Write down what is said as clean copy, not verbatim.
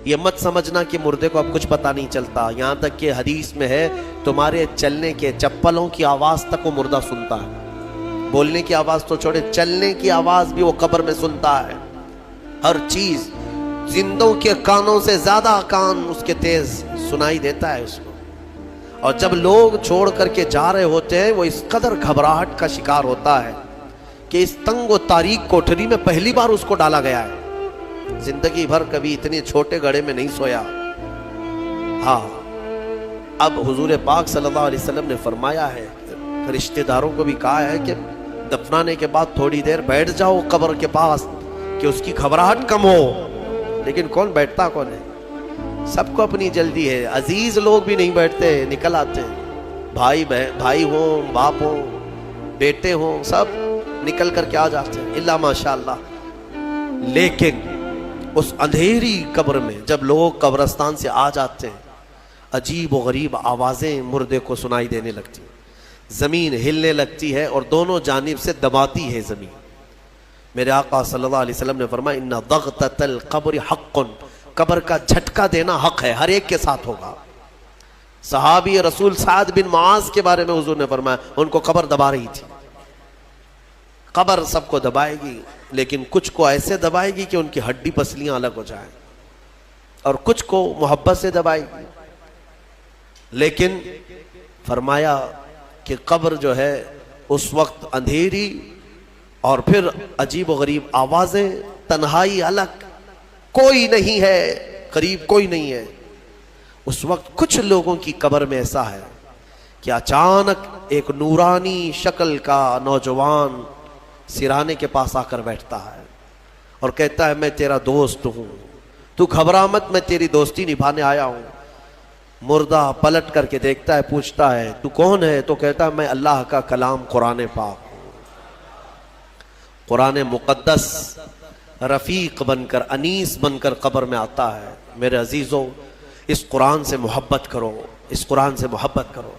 یہ مت سمجھنا کہ مردے کو اب کچھ پتا نہیں چلتا، یہاں تک کہ حدیث میں ہے تمہارے چلنے کے چپلوں کی آواز تک وہ مردہ سنتا ہے، بولنے کی آواز تو چھوڑے، چلنے کی آواز بھی وہ قبر میں سنتا ہے، ہر چیز زندوں کے کانوں سے زیادہ کان اس کے تیز سنائی دیتا ہے اس کو۔ اور جب لوگ چھوڑ کر کے جا رہے ہوتے ہیں وہ اس قدر گھبراہٹ کا شکار ہوتا ہے کہ اس تنگ و تاریک کوٹھری میں پہلی بار اس کو ڈالا گیا ہے، زندگی بھر کبھی اتنے چھوٹے گڑھے میں نہیں سویا۔ ہاں، اب حضور پاک صلی اللہ علیہ وسلم نے فرمایا ہے، رشتہ داروں کو بھی کہا ہے کہ دفنانے کے بعد تھوڑی دیر بیٹھ جاؤ قبر کے پاس کہ اس کی گھبراہٹ کم ہو، لیکن کون بیٹھتا کون ہے؟ سب کو اپنی جلدی ہے، عزیز لوگ بھی نہیں بیٹھتے، نکل آتے ہیں، بھائی ہوں، باپ ہوں، بیٹے ہوں، سب نکل کر کے آ جاتے ہیں الا ماشاءاللہ۔ لیکن اس اندھیری قبر میں جب لوگ قبرستان سے آ جاتے ہیں، عجیب و غریب آوازیں مردے کو سنائی دینے لگتی ہیں، زمین ہلنے لگتی ہے اور دونوں جانب سے دباتی ہے زمین۔ میرے آقا صلی اللہ علیہ وسلم نے فرمایا ان ضغطۃ القبر حق، قبر کا جھٹکا دینا حق ہے، ہر ایک کے ساتھ ہوگا۔ صحابی رسول سعد بن معاذ کے بارے میں حضور نے فرمایا ان کو قبر دبا رہی تھی، قبر سب کو دبائے گی لیکن کچھ کو ایسے دبائے گی کہ ان کی ہڈی پسلیاں الگ ہو جائیں، اور کچھ کو محبت سے دبائے گی۔ لیکن فرمایا کہ قبر جو ہے اس وقت اندھیری اور پھر عجیب و غریب آوازیں، تنہائی الگ، کوئی نہیں ہے قریب، کوئی نہیں ہے۔ اس وقت کچھ لوگوں کی قبر میں ایسا ہے کہ اچانک ایک نورانی شکل کا نوجوان سرانے کے پاس آ کر بیٹھتا ہے اور کہتا ہے میں تیرا دوست ہوں، تو گھبرا مت، میں تیری دوستی نبھانے آیا ہوں۔ مردہ پلٹ کر کے دیکھتا ہے، پوچھتا ہے تو کون ہے؟ تو کہتا ہے میں اللہ کا کلام قرآن پاک ہوں۔ قرآن مقدس رفیق بن کر، انیس بن کر قبر میں آتا ہے۔ میرے عزیزوں، اس قرآن سے محبت کرو، اس قرآن سے محبت کرو۔